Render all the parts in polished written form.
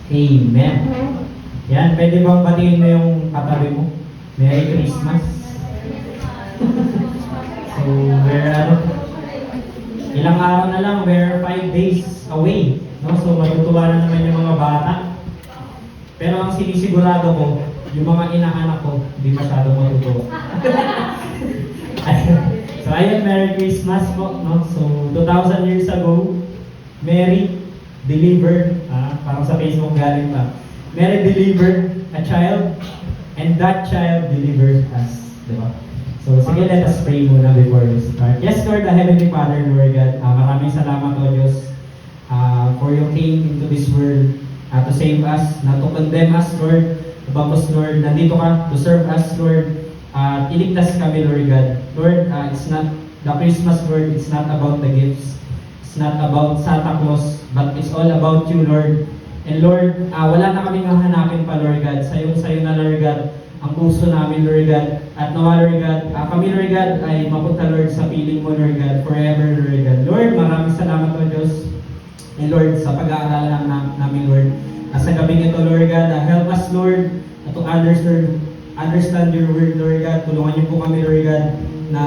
Amen. Yan, pwede bang batiin mo yung katabi mo? Merry Christmas. So, ilang araw na lang, we're 5 days away. No? So, matutuwa na naman yung mga bata. Pero ang sinisigurado ko, yung mga inaanak ko, hindi masyado matutuwa. So, ayun, Merry Christmas po. No? So, 2,000 years ago, Mary delivered, parang sa Facebook galing pa, Mary delivered a child, and that child delivered us. Diba? So, sige, let us pray muna before we start. Yes, Lord, the Heavenly Father, Lord God, maraming salamat, O Diyos, for you came into this world to save us, not to condemn us, Lord. Tapos, Lord, nandito ka to serve us, Lord. Iligtas kami, Lord God. Lord, it's not the Christmas, Lord, it's not about the gifts. It's not about Santa Claus, but it's all about you, Lord. And Lord, wala na kaming hahanapin pa, Lord God. Sa'yo na, Lord God, ang puso namin, Lord God. At nawa, Lord God, kami, Lord God, ay mapunta, Lord, sa piling mo, Lord God, forever, Lord God. Lord, maraming salamat, O Diyos. And Lord, sa pag-aaralan namin, Lord. Sa gabing ito, Lord God, help us, Lord, to understand your word, Lord God. Tulungan niyo po kami, Lord God, na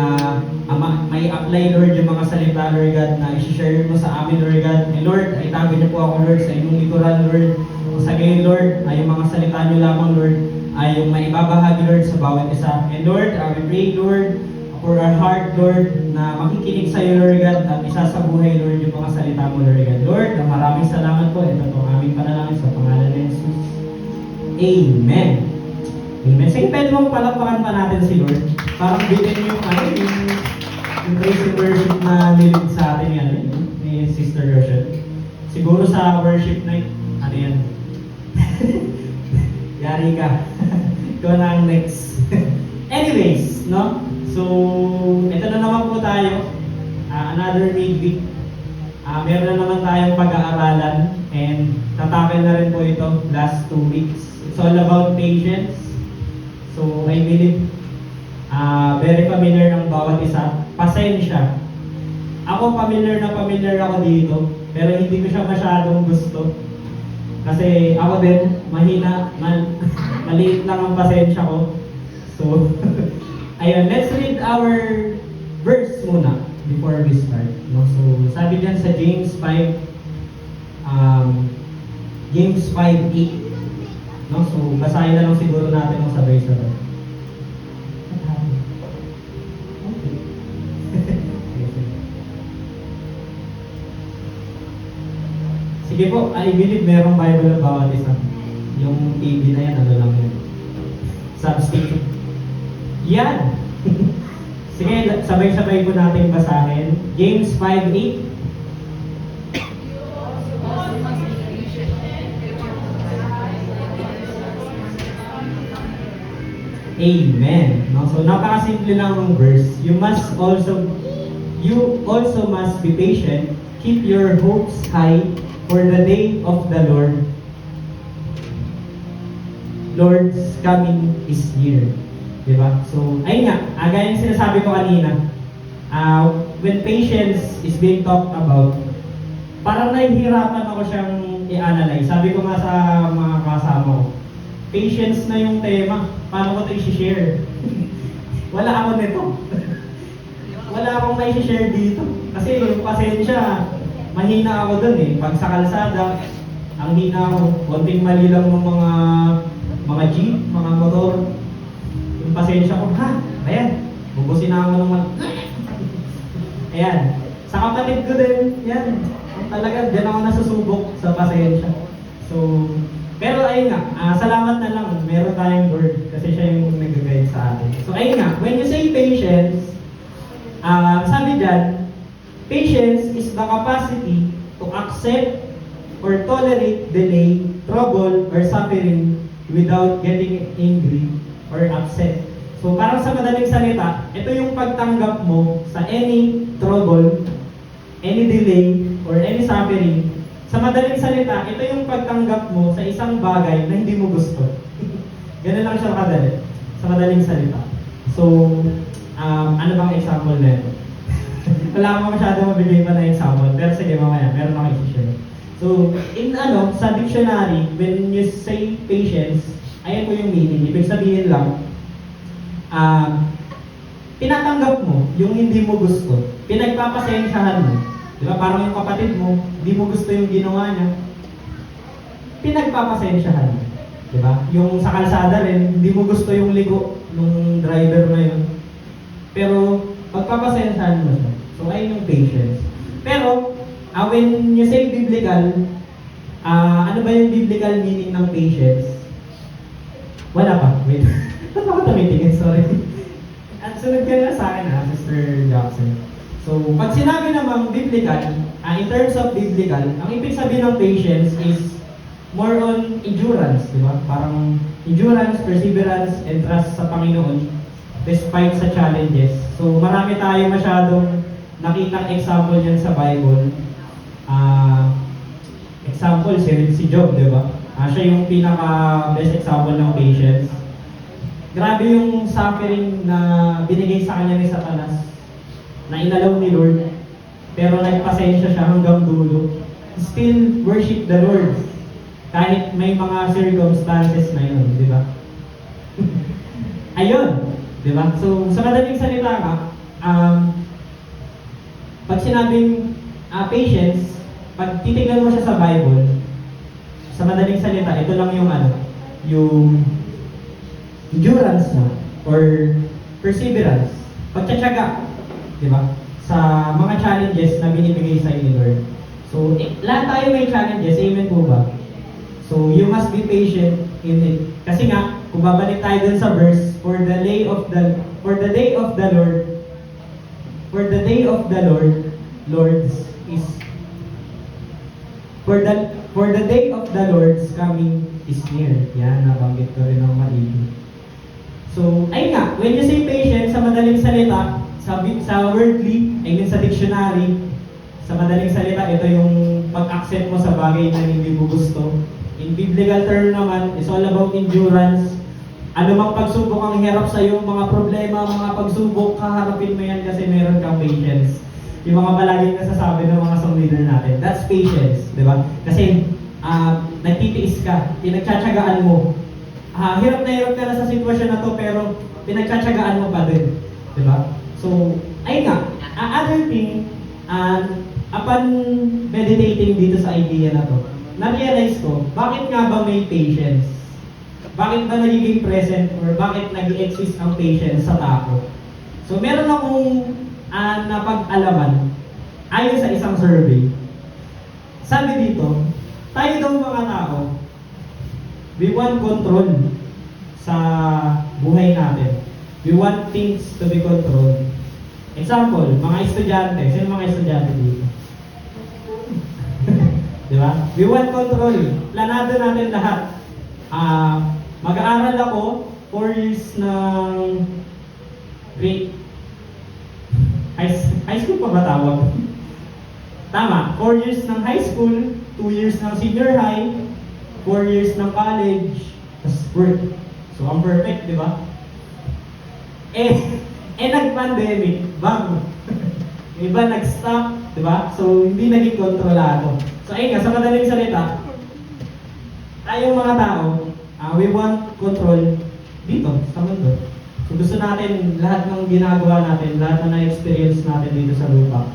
may apply, Lord, yung mga salita, Lord God, na i-share mo sa amin, Lord God. And Lord, itago niyo po ako, Lord, sa inyong likuran, Lord. Sa gayon, Lord, ay yung mga salita niyo lamang, Lord, ay yung maibabahagi, Lord, sa bawat isa. And Lord, we pray, Lord, for our heart, Lord, na makikinig sa iyo, Lord God, at isasabuhay, Lord, yung mga salita mo, Lord God. Lord, maraming salamat po. Ito po aming panalangin sa pangalan ni Jesus. Amen. Amen. Sige, pwede mong palakpakan pa natin si Lord. Parang bitin yung praise and worship na nilid sa atin yan, ni Sister Rochelle. Siguro sa worship night, ano yan? Yari ka. Ikaw na ang next. Anyways, no? So, ito na naman po tayo. Another midweek. Meron na naman tayong pag-aaralan and tatakil na rin po ito last 2 weeks. It's all about patience. So, I believe very familiar ng bawat isa. Pasensya. Ako familiar ako dito, pero hindi ko siya masyadong gusto. Kasi ako din, maliit lang ang pasensya ko. So, ayun, let's read our verse muna before we start. No? So, sabi diyan sa James 5, James 5:8. No? So, basahin na lang siguro natin ang sabay-sabay. Sige po, I believe merong Bible ang bawat isa. Yung TV na yan, ano lang yun. Substitute. Yan! Sige, sabay-sabay po natin basahin. James 5:8. Amen. No? So, napakasimple lang ng verse. You also must be patient. Keep your hopes high, for the day of the Lord's coming is near. Diba? So, ayun nga, gaya yung sinasabi ko kanina, when patience is being talked about, parang nahihirapan ako siyang i-analyze. Sabi ko nga sa mga kasama ko, patience na yung tema, paano ko ito i-share? Wala ako nito. Wala akong may i-share dito. Kasi yung pasensya, mahina ako dun eh. Pag sa kalsada, ang hina ako. Konting mali lang ng mga jeep, mga motor. Yung pasensya ko, ayan, bubusin na ako naman. Ayan. Sa kapatid ko din, yan. Talaga, dyan ako nasusubok sa pasensya. So, pero ayun nga, salamat na lang, meron tayong word kasi siya yung nag-guide sa atin. So ayun nga, when you say patience, sabi dyan, patience is the capacity to accept or tolerate delay, trouble, or suffering without getting angry or upset. So parang sa madaling salita, ito yung pagtanggap mo sa any trouble, any delay, or any suffering. Sa madaling salita, ito yung pagtanggap mo sa isang bagay na hindi mo gusto. Ganun lang siya kadali. Sa madaling salita. So, ano bang example na ito? Wala akong masyadong mabigay pa na example, pero sige mamaya, meron akong i-share. So, sa dictionary, when you say patience, ayan po yung meaning. Ibig sabihin lang, tinatanggap mo yung hindi mo gusto. Pinagpapasensyahan mo. Di ba? Parang yung kapatid mo, hindi mo gusto yung ginawa niya. Pinagpapasensyahan mo. Di ba? Yung sa kalsada rin, hindi mo gusto yung ligo nung driver na yun. Pero, pagpapasensyahan mo siya. So, ayun yung patience. Pero, when you say biblical, ano ba yung biblical meaning ng patience? Wala pa. Wait. Ba't ako tumitingin? Sorry. At sunod ka na sa akin Mr. Jackson. So, pag sinabi namang biblical, in terms of biblical, ang ibig sabihin ng patience is more on endurance, di ba? Parang endurance, perseverance, and trust sa Panginoon despite sa challenges. So, marami tayo masyadong nakitang example yan sa Bible. Example, si Job, di ba? Siya yung pinaka-best example ng patience. Grabe yung suffering na binigay sa kanya ni Satanas, na inalaw ni Lord, pero nagpasensya siya hanggang dulo. Still worship the Lord, kahit may mga circumstances na yun, di ba? Ayun, di ba? So, sa madaling salita nga, pag sinabing patience, pag titignan mo siya sa Bible, sa madaling salita, ito lang yung yung endurance mo, or perseverance, pagtsatsaga, di ba? Sa mga challenges na binibigay sa ni Lord. So, lahat tayo may challenges, amen po ba? So, you must be patient in it. Kasi nga, kung babalik tayo dun sa verse, for the day of the Lord's coming is near. Yan, nabanggit ko rin ng maigi. So, ayun nga, when you say patience, sa madaling salita, sa wordly, I mean sa dictionary, sa madaling salita, ito yung pag-accept mo sa bagay na hindi mo gusto. In biblical term naman, it's all about endurance. Ano mang pagsubok ang hirap sa iyo, mga problema, mga pagsubok, kaharapin mo yan kasi meron kang patience. Yung mga palaging nasasabi ng mga song leader natin, that's patience, di ba? Kasi nagtitiis ka, pinagtsatsagaan mo. Hirap ka na sa sitwasyon na to, pero pinagtsatsagaan mo pa din, di ba? So, ayun nga, other thing, upon meditating dito sa idea na to, na-realize ko, bakit nga ba may patience? Bakit ba nagiging present or bakit nag-exist ang patience sa tao? So, meron akong napag-alaman ayon sa isang survey. Sabi dito, tayo daw mga tao, we want control sa buhay natin. We want things to be controlled. Example, mga estudyante. Sino mga estudyante dito? Di ba? We want control. Planado natin lahat. Mag-aaral ako 4 years ng grade. High school pa ba tawag? Tama, 4 years ng high school, 2 years ng senior high, 4 years ng college, tapos work. So, ang perfect, di ba? Nag-pandemic, bang! Iba nag-stop, di ba? So, hindi naging kontrolado. So, ayun nga, sa madaling salita, tayong mga tao, we want control dito, sa mundo. So, gusto natin, lahat ng ginagawa natin, lahat na na-experience natin dito sa lupa,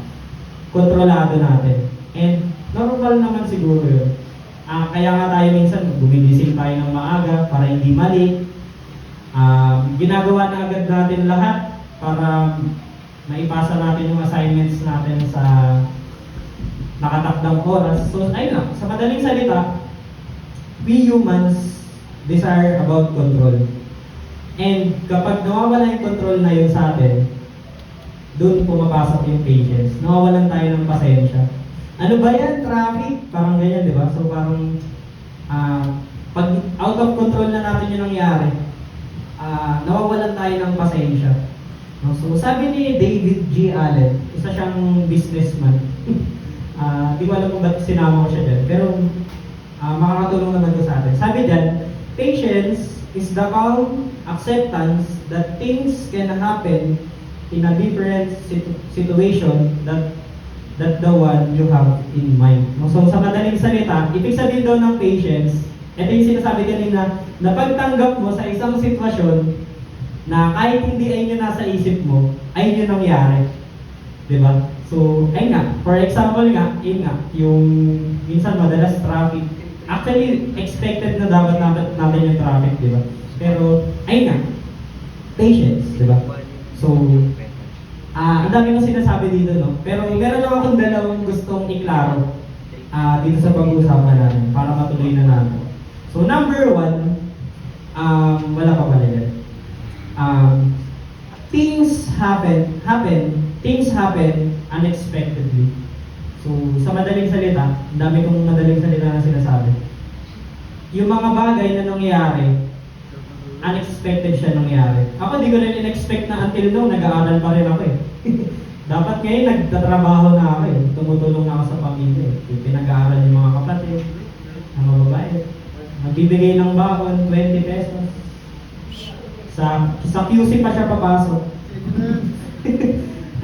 kontrolado natin. And, normal naman siguro yun. Kaya nga tayo minsan, gumigising tayo ng maaga para hindi mali. Ginagawa na agad natin lahat para maipasa natin yung assignments natin sa nakatakdang oras. So, ayun lang. Sa madaling salita, we humans desire about control. And kapag nawawala yung control na yun sa atin, doon pumapasok yung patience. Nawawalan tayo ng pasensya. Ano ba yan? Traffic? Parang ganyan, di ba? So parang pag out of control na natin yung nangyari, nawawalan tayo ng pasensya. So sabi ni David G. Allen, isa siyang businessman. Di ko alam kung ba't sinama ko siya dyan. Pero makakatulong naman ko sa atin. Sabi dyan, patience is the calm acceptance that things can happen in a different situation that that the one you have in mind. So sa madaling salita, ibig sabihin daw ng patience, ito yung sinasabi kanina, na pagtanggap mo sa isang sitwasyon na kahit hindi ay yun nasa isip mo, ay yun nangyari. Diba? So, ayun nga, for example nga, yun nga, yung minsan madalas traffic. Actually, expected na dapat natin yung traffic, diba? Pero, ayun nga, patience, diba? So, ang dami mo sinasabi dito, no? Pero meron lang akong dalawang gustong iklaro dito sa pag-uusapan natin para matuloy na natin. So, number one, wala pa pala yan. Things happen unexpectedly. So, sa madaling salita, ang dami kong madaling salita na sinasabi. Yung mga bagay na nangyayari, unexpected siya nangyari. Ako di ko rin in-expect na until now, nag-aaral pa rin ako eh. Dapat ngayon, nagtatrabaho na ako eh. Tumutulong na ako sa pamilya eh. Pinag-aaral yung mga kapatid, ang mga babae. Magbibigay ng baon, 20 pesos. Sa QC pa siya papasok.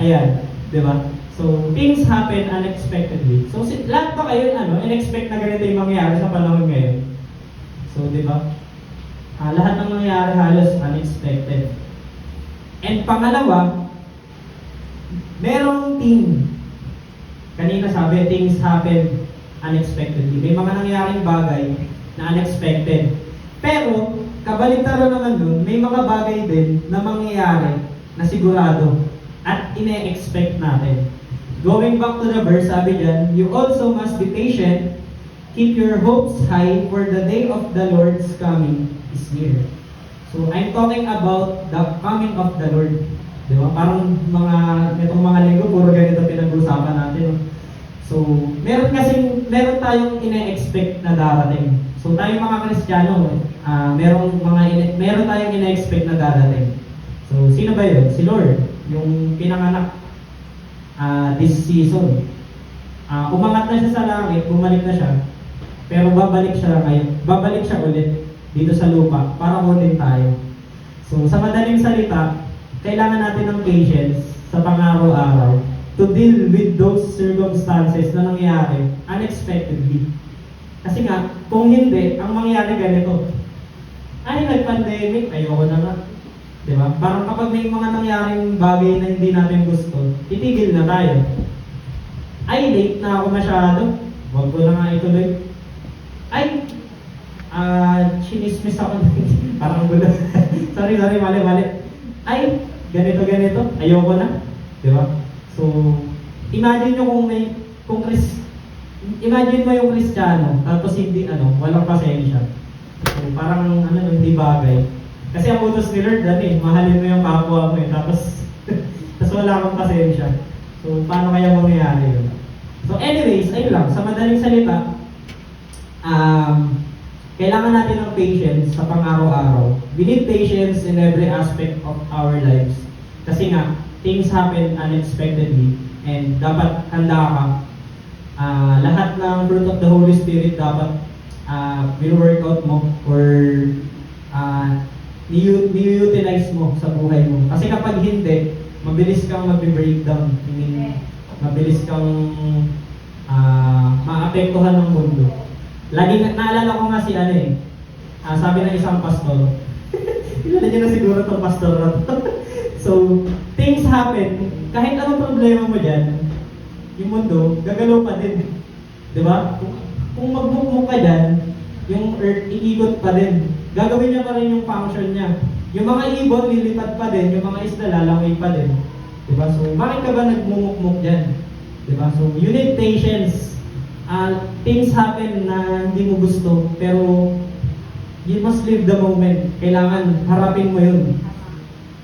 Ayan, di ba? So, things happen unexpectedly. So, lahat ba kayo, in-expect na ganito yung mangyayari sa panahon ngayon? So, di ba? Lahat ng nangyayari halos unexpected. And pangalawa, merong thing. Kanina sabi, things happen unexpectedly. May mga nangyayaring bagay na unexpected. Pero, kabaligtaran naman dun, may mga bagay din na mangyayari na sigurado at ine-expect natin. Going back to the verse, sabi dyan, you also must be patient, keep your hopes high, for the day of the Lord's coming is near. So, I'm talking about the coming of the Lord. Di ba? Parang itong mga linggo, puro ganito pinag-usapan natin. So, meron tayong ine-expect na darating. So, tayong mga Kristiyano, meron tayong ine-expect na darating. So, sino ba yun? Si Lord, yung pinanganak this season. Umangat na siya sa langit, bumalik na siya, pero babalik siya ulit dito sa lupa para kunin tayo. So, sa madaling salita, kailangan natin ng patience sa pang-araw-araw to deal with those circumstances na nangyayari unexpectedly. Kasi nga, kung hindi, ang mangyayari ganito. Ay, nag-pandemic, ayoko na nga. Diba? Parang kapag may mga nangyaring bagay na hindi natin gusto, titigil na tayo. Ay, late na ako masyado. Huwag ko na nga ituloy. Ay, chinismis ako. Parang gulo. sorry, mali. Ay, ganito. Ayoko na. Diba? So, imagine nyo imagine mo yung Kristiyano, tapos hindi, walang pasensya. So, parang, hindi bagay. Kasi ang utos ni Lord, mahalin mo yung kapwa mo tapos wala kang pasensya. So, paano kaya mangyayari yun? So, anyways, ayun lang. Sa madaling salita, kailangan natin ng patience sa pang-araw-araw. We need patience in every aspect of our lives. Kasi nga, things happen unexpectedly and dapat handa ka. Lahat ng fruit of the Holy Spirit dapat will-work out mo or ni-utilize mo sa buhay mo. Kasi kapag hindi, mabilis kang mag-breakdown. Mabilis kang maapektuhan ng mundo. Naalala ko nga si sabi ng isang pastor, kilala niyo na siguro itong pastor na to. So, things happen, kahit anong problema mo dyan, yung mundo, gagalaw pa din. Diba? Kung magbukmuk ka dyan, yung earth, iikot pa din. Gagawin niya pa rin yung function niya. Yung mga ibon, lilipad pa din. Yung mga isda, lalangoy pa din. Diba? So, bakit ka ba nagmumukmuk dyan? Diba? So, you need patience. Things happen na hindi mo gusto, pero you must live the moment. Kailangan harapin mo yun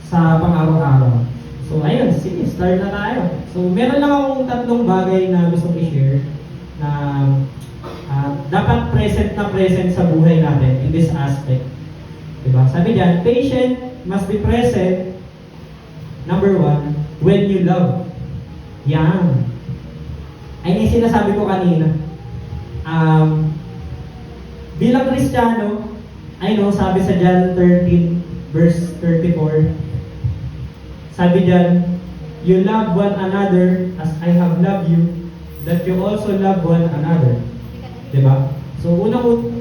sa pang-araw-araw. So, ayun. Sige, start na tayo. So, meron lang akong tatlong bagay na gusto i-share na dapat present sa buhay natin in this aspect. Diba? Sabi diyan, patient must be present. Number one, when you love. Yan. Ay, yung sinasabi ko kanina. Bilang Kristiyano, sabi sa John 13, verse 34, sabi diyan, you love one another as I have loved you. that you also love one another. Diba? So,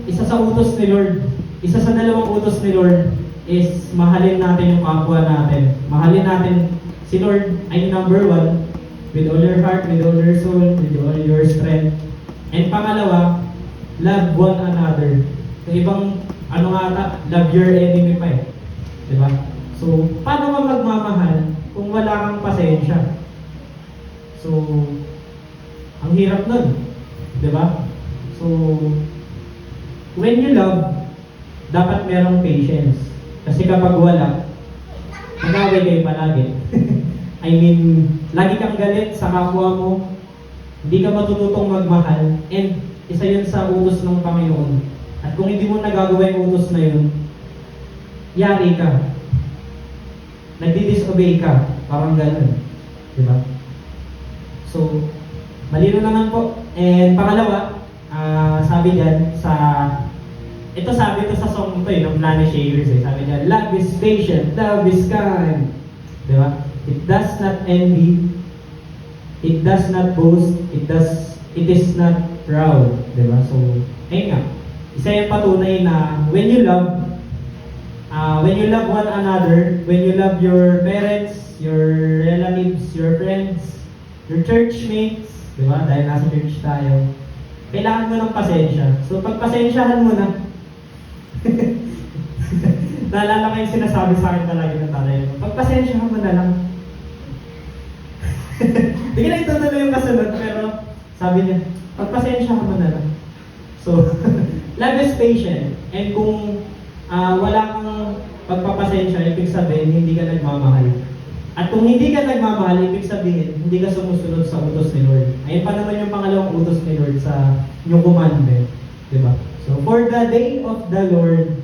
isa sa utos ni Lord, isa sa dalawang utos ni Lord is mahalin natin yung kapwa natin. Mahalin natin si Lord ay number one, with all your heart, with all your soul, with all your strength. And pangalawa, love one another. Yung ibang, love your enemy pa eh. Diba? So, paano ka magmamahal kung wala kang pasensya? So, ang hirap nun. Diba? So, when you love, dapat merong patience. Kasi kapag wala, nag-away kayo palagi. I mean, lagi kang galit sa kapwa mo, hindi ka matututong magmahal, and isa yun sa utos ng Panginoon. At kung hindi mo nagagawa yung utos na yun, yari ka. Nagdi-disobey ka. Parang ganun. Diba? So, malino naman po. And pangalawa, sabi dyan sabi ito sa song to ng Planet Shakers eh. Sabi dyan, love is patient, love is kind. Diba? It does not envy, it does not boast, it is not proud. Diba? So, ayun nga. Isa yung patunay na when you love one another, when you love your parents, your relatives, your friends, your churchmates, diba? Dahil nasa church tayo, kailangan mo ng pasensya. So, pagpasensyahan mo na. Naalala ko yung sinasabi sa akin palagi ng tatay mo. Pagpasensyahan mo na lang. Hindi ko na itutuloy yung kasunod, pero sabi niya, pagpasensyahan mo na lang. So, love is patient. And kung wala kang pagpapasensya, ibig sabihin, hindi ka nagmamahal. At kung hindi ka nagmamahal, ibig sabihin, hindi ka sumusunod sa utos ni Lord. Ayun pa naman yung pangalawang utos ni Lord sa yung commandment. Diba? So, for the day of the Lord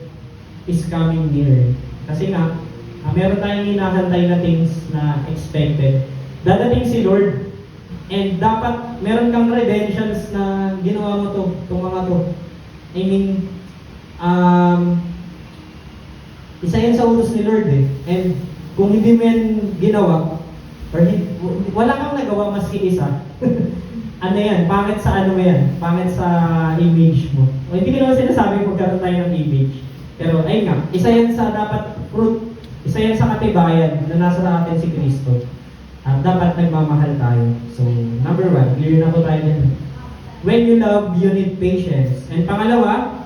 is coming near. Kasi nga, meron tayong hinahantay na things na expected. Dadating si Lord, and dapat meron kang redemptions na ginawa mo itong mga to. I mean, isa yan sa utos ni Lord eh. And kung hindi mo yan ginawa, or wala kang nagawa maski isa, ano yan? Pangit sa ano mo yan? Pangit sa image mo. O hindi ko naman sinasabi magkaroon tayo ng image. Pero ayun nga, isa yan sa dapat fruit, isa yan sa katibayan na nasa atin si Kristo. At dapat nagmamahal tayo. So, number one, clear na po tayo dyan. When you love, you need patience. And pangalawa,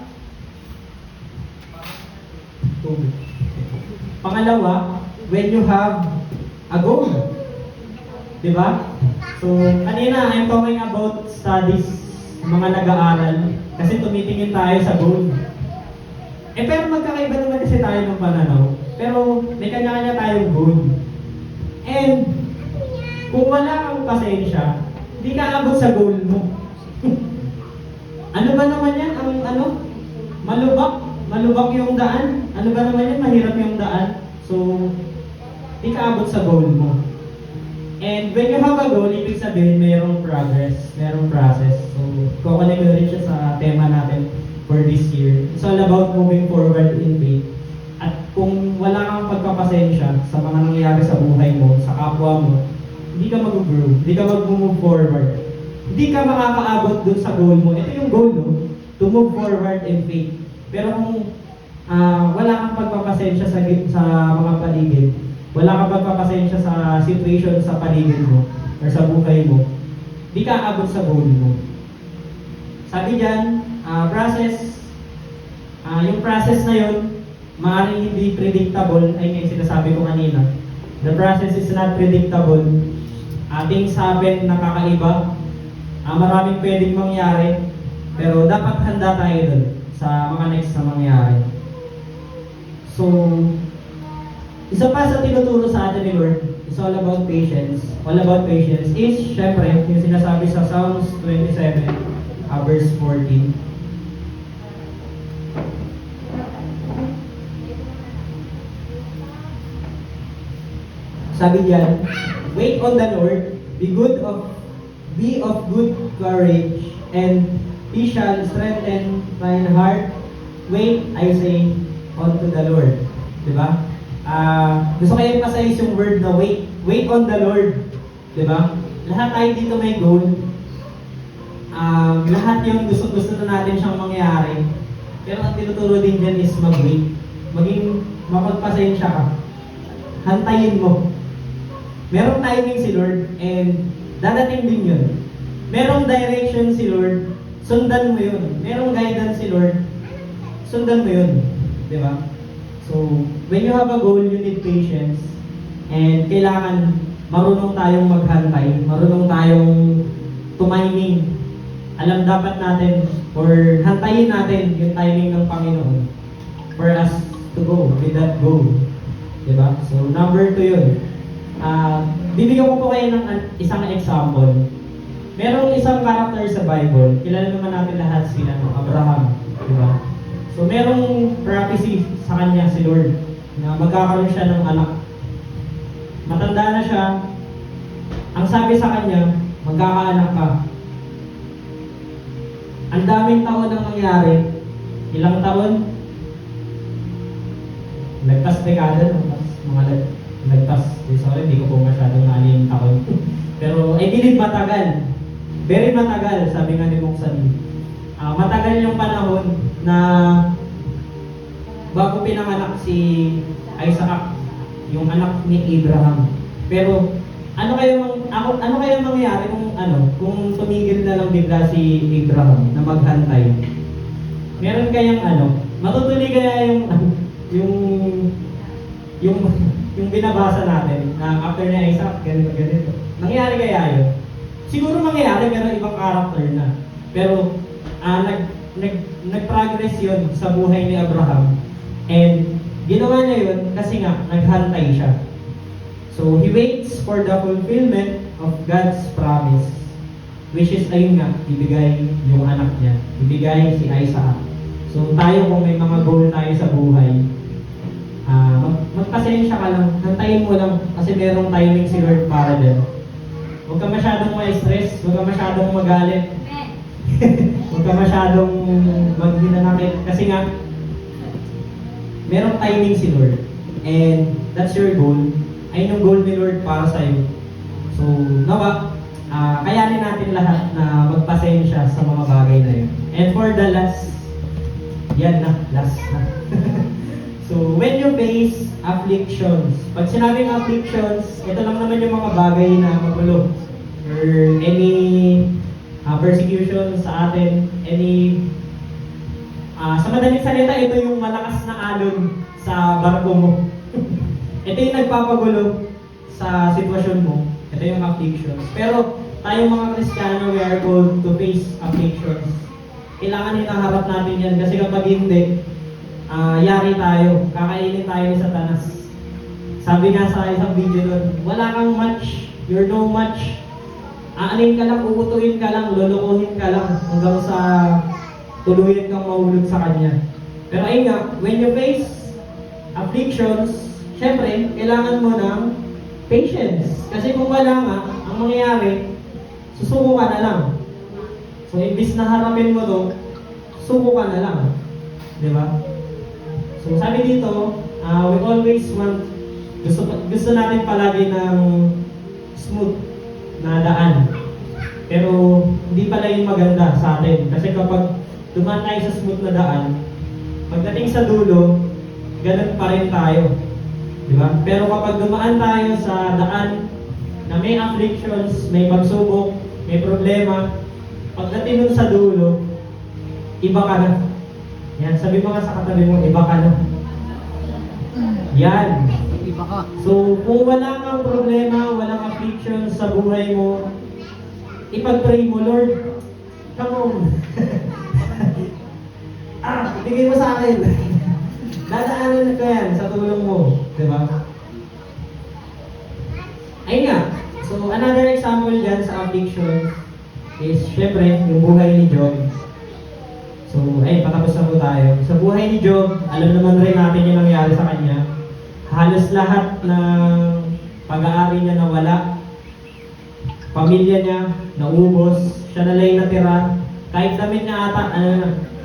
when you have a goal. Diba? So, kanina, I'm talking about studies, mga nag-aaral, kasi tumitingin tayo sa goal. Pero magkakaiba naman kasi tayo ng pananaw. Pero may kanya-kanya tayong goal. And, kung wala kang pasensya, hindi ka abot sa goal mo. Ano ba naman yan? Malubak yung daan. Ano ba naman yan? Mahirap yung daan. So, di ka abot sa goal mo. And when you have a goal, ibig sabihin mayroong progress, mayroong process. So, kukunin ko rin siya sa tema natin for this year. It's all about moving forward in faith. At kung wala kang pagpapasensya sa mga nangyayari sa buhay mo, sa kapwa mo, hindi ka mag-grow, hindi ka mag-move forward. Hindi ka makakaabot dun sa goal mo. Ito yung goal, no? To move forward in faith. Pero kung wala kang pagpapasensya sa mga paligid, wala kang pagpapasensya sa situation sa paligid mo or sa buhay mo, di ka abot sa goal mo. Sabi dyan, yung process na yun, maaaring hindi predictable, ay yung sinasabi ko kanina. The process is not predictable. Things happen na kakaiba. Maraming pwedeng mangyari, pero dapat handa tayo dun sa mga next na mangyari. So, isa pa sa tinuturo sa atin ni Lord, it's all about patience. All about patience is, syempre, yung sinasabi sa Psalms 27, verse 14. Sabi diyan, wait on the Lord, be of good courage, and He shall strengthen thine heart. Wait, I say, unto the Lord. Diba? Gusto ko i-emphasize yung word na wait. Wait on the Lord. Diba? Lahat tayo dito may goal. lahat yung gusto na natin siyang mangyari. Pero ang tinuturo din dyan is mag-wait. Maging mapagpasensya ka. Hantayin mo. Merong timing si Lord and dadating din yun. Merong direction si Lord, sundan mo yun. Merong guidance si Lord, sundan mo yun. Diba? So, when you have a goal, you need patience. And kailangan marunong tayong maghantay, marunong tayong tumiming. Alam dapat natin, or hantayin natin yung timing ng Panginoon for us to go with that goal. Diba? So, number 2 yun. Bibigyan ko po kayo ng isang example. Merong isang character sa Bible, kilala naman natin lahat sila, Abraham. Diba? So, merong prophecy sa kanya si Lord na magkakaroon siya ng anak. Matanda na siya. Ang sabi sa kanya, magkakaanak ka. Ang daming taon ang nangyari. Ilang taon? Lagpas dekada, mga lagpas. Sorry, hindi ko po masyadong nali yung taon. Pero I believe matagal. Very matagal, sabi nga ni Mong Sani. Matagal yung panahon na bago pinanganak si Isaac, yung anak ni Abraham. Pero ano kayo mangyayari kung tumigil na lang bigla si Abraham na maghantay? Meron kayang matutuloy kaya yung binabasa natin na after ni Isaac, ganito. Nangyayari kaya yun? Siguro mangyayari, pero ibang character na. Pero nag-progress yun sa buhay ni Abraham. And ginawa niya yun kasi nga, naghantay siya. So, he waits for the fulfillment of God's promise. Which is, ayun nga, ibigay yung anak niya. Ibigay si Isaac. So, tayo kung may mga goal tayo sa buhay, magpasensya ka lang, hantayin mo lang kasi merong timing si Lord para din. Huwag ka masyadong ma-stress, huwag ka masyadong magalit. Huwag ka masyadong maghinanakit kasi nga merong timing si Lord. And that's your goal. Ayun yung goal ni Lord para sa'yo. So, nawa, kayanin natin lahat na magpasensya sa mga bagay na yun. And for the last, last na. So, when you face afflictions, pag sinabing afflictions, ito lang naman yung mga bagay na magulo. Or any persecution sa atin, sa madaling salita, ito yung malakas na alon sa barko mo. Ito yung nagpapagulo sa sitwasyon mo. Ito yung afflictions. Pero tayong mga Kristiyano, we are called to face afflictions. Kailangan hinaharap natin yan kasi kapag hindi, yari tayo, kakainin tayo ni Satanas. Sabi nga sa isang video nun, wala kang match, you're no match. Aanin ka lang, uutuin ka lang, lulukuhin ka lang hanggang sa tuluyan kang mahulog sa kanya. Pero ayun nga, when you face afflictions, syempre, kailangan mo ng patience. Kasi kung wala nga, ang mangyayari, susuko ka na lang. So, imbis na harapin mo to, suko ka na lang. Diba? So, sabi dito, we always want, gusto natin palagi ng smooth na daan. Pero, hindi pala yung maganda sa atin. Kasi kapag dumaan tayo sa smooth na daan, pagdating sa dulo, ganun pa rin tayo. Diba? Pero kapag dumaan tayo sa daan na may afflictions, may pagsubok, may problema, pagdating nun sa dulo, iba ka na. Yan, sabi mo nga sa katabi mo, iba ka na. Yan. Iba ka. So, kung wala kang problema, walang affliction sa buhay mo, ipag-pray mo, Lord, come on. Bigay mo sa akin. Dadaanan ko yan sa tulong mo. Diba? Ayun nga. So, another example dyan sa affliction is, syempre, yung buhay ni Job. So, patapos na po tayo. Sa buhay ni Job, alam naman rin natin yung nangyari sa kanya. Halos lahat ng pag-aari niya nawala. Pamilya niya, naubos. Siya na lang yung natira. Kahit damit niya ata,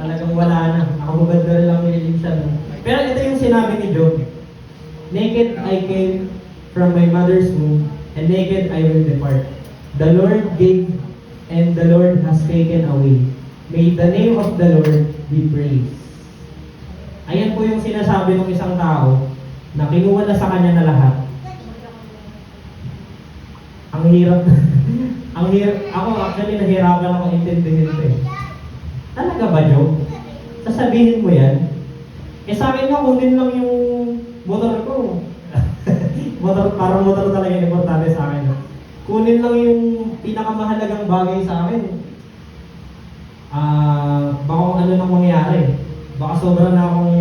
talagang wala na. Nakahubad na lang yung siya. Pero ito yung sinabi ni Job. Naked I came from my mother's womb, and naked I will depart. The Lord gave, and the Lord has taken away. May the name of the Lord be praised. Ayan po yung sinasabi ng isang tao na kinuha na sa kanya na lahat. Ang hirap. Ang hirap. Ako actually nahirapan ako intindihin ito eh. Talaga ba, Joe? Sasabihin mo yan? Eh sa akin nga, kunin lang yung motor ko. Parang motor talaga yung importante sa akin. Kunin lang yung pinakamahalagang bagay sa akin. Baka kung ano nang mangyari. Baka sobra na akong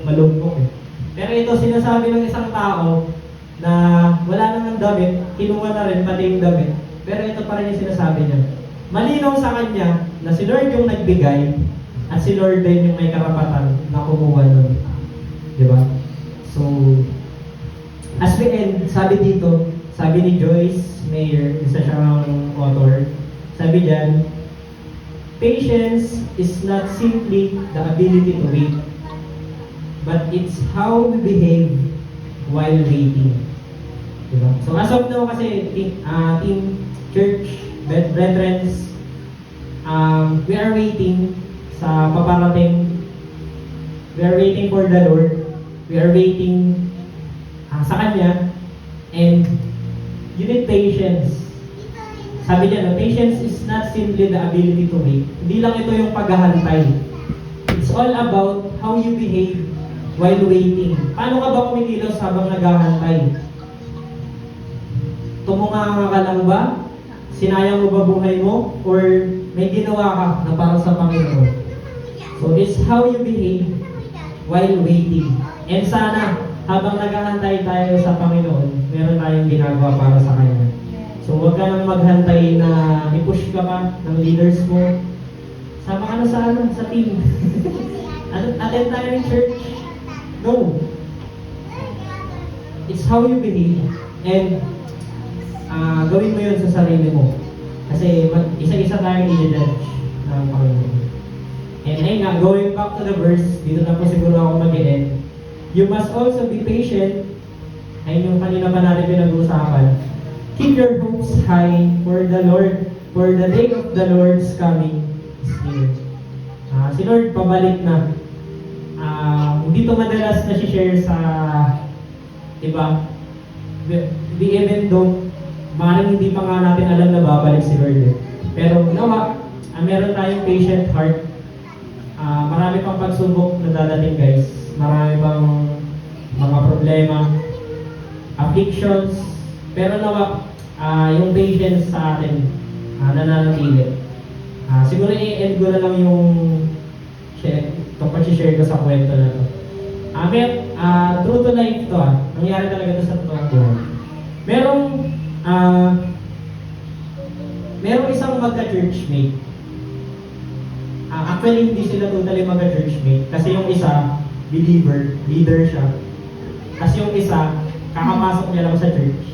malugkok eh. Pero ito, sinasabi ng isang tao na wala namang damit, kinuha na rin pati yung damit. Pero ito pa rin yung sinasabi niya. Malinaw sa kanya na si Lord yung nagbigay at si Lord din yung may karapatan na kumuha nun. Diba? So, as we end, sabi dito, sabi ni Joyce Meyer, isa siyang author, sabi diyan, patience is not simply the ability to wait, but it's how we behave while waiting. Diba? So as of now kasi, team church, brethren, we are waiting sa paparating. We are waiting for the Lord. We are waiting sa Kanya. And you need patience. Sabi niya, no, patience is not simply the ability to wait. Hindi lang ito yung paghahantay. It's all about how you behave while waiting. Paano ka ba kumikilos habang naghahantay? Tumunga ka lang ba? Sinayang mo ba buhay mo? Or may ginawa ka na para sa Panginoon? So it's how you behave while waiting. And sana, habang naghahantay tayo sa Panginoon, meron tayong ginagawa para sa Kanya. So huwag ka nang maghantay na i-push ka pa ng leaders mo. Sama ka na sa team. Attend tayo ng church. No. It's how you behave. And gawin mo yun sa sarili mo. Kasi isa-isa tayong i-judge ng Panginoon. And ayun nga, going back to the verse, dito na po siguro ako mag-end. You must also be patient. Ayun yung kanina pa natin pinag-uusapan. Keep your hopes high for the Lord, for the day of the Lord's coming is near. Si Lord pabalik na. Hindi to madalas na share sa iba. We even don't, maaaring hindi pa nga natin alam na babalik si Lord eh. Pero nawa, meron tayong patient heart. Marami pang pagsubok na dadating guys. Marami pang mga problema, afflictions, pero nawa, yung patience sa atin, nananatili. Siguro i-end ko na lang yung pag-share ko sa kwento na to. True to life to nangyari talaga to sa totoong buhay. Merong isang magka-churchmate. Actually, hindi sila totally magka-churchmate. Kasi yung isa, believer, leader siya. Kasi yung isa, kakapasok niya lang sa church.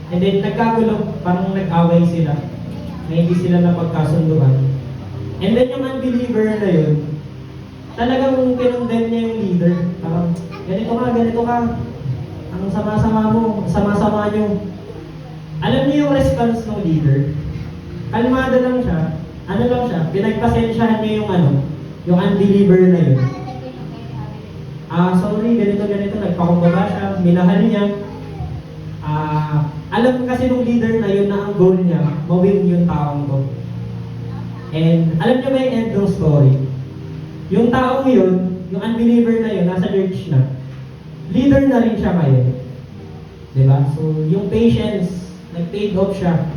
And then, nagkagulo, parang nag-away sila. Na hindi sila napagkasunduan. And then, yung unbeliever na yun, talagang kinondemn niya yung leader. Parang, ganito ka. Ang sama-sama nyo. Alam niyo yung response ng leader? Kalmado lang siya. Pinagpasensyahan niya yung unbeliever na yun. Sorry, ganito, nagpakumbaba siya, minahal niya. Alam kasi nung leader na yun na ang goal niya, mawin yung taong to. And alam niyo ba yung end ng story? Yung taong yun, yung unbeliever na yun, nasa church na. Leader na rin siya ngayon. Diba? So, yung patience, nag-paid off siya.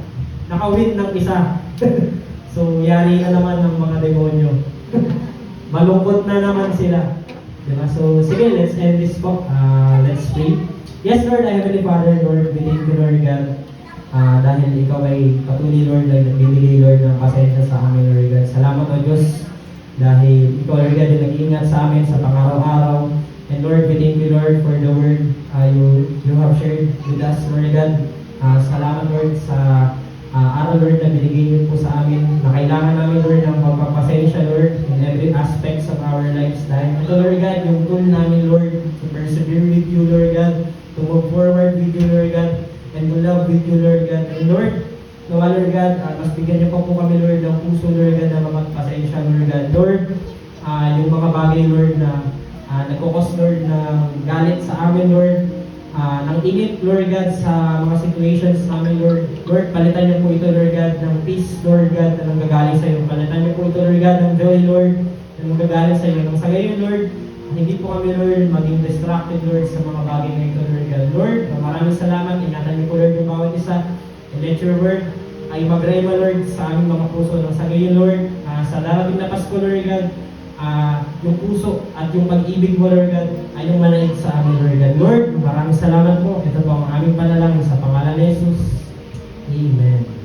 Nakawin ng isa. So, yari na naman ng mga demonyo. Malungkot na naman sila. Diba? So, sige, let's end this po. Let's pray. Yes, Lord, Heavenly Father, Lord, we thank you, Lord God. Dahil ikaw ay patuloy, Lord, ay nagbibigay, Lord, ng pasensya sa amin, Lord God. Salamat, O Diyos, dahil ikaw, Lord God, ay nag-iingat sa amin sa pang-araw-araw. And Lord, we thank you, Lord, for the word you have shared with us, Lord God. Salamat, Lord, sa araw, Lord, na binigay niyo po sa amin, na kailangan namin, Lord, ng pagpapasensya, Lord, in every aspects of our lives. Dahil ito, Lord God, yung tool namin, Lord, to persevere with you, Lord God, to move forward with you, Lord God, and to love with you, Lord God. And Lord, Nawa, Lord God, mas bigyan niyo po kami, Lord, ng puso, Lord God, na magpasensya, Lord God. Lord, yung mga bagay, Lord, na nagkukos, Lord, ng galit sa amin, Lord, ng init, Lord God, sa mga situations namin, Lord. Lord, palitan niyo po ito, Lord God, ng peace, Lord God, na nanggagaling sa iyo. Palitan niyo po ito, Lord God, ng joy, Lord, na nanggagaling sa iyo. Nang sa gayon, Lord, hindi po kami, Lord, maging distracted, Lord, sa mga bagay na ito, Lord God. Lord, maraming salamat. Ingatan niyo po, Lord, yung bawat isa. And let your word ay magrema, Lord, sa aming mga puso. Nang sa gayon, Lord, sa darating na Pasko, Lord God, yung puso at yung pag-ibig mo, Lord God, ay yung manaig sa amin, Lord God. Lord, maraming salamat po. Ito po ang aming panalangin sa pangalan ni Jesus. Amen.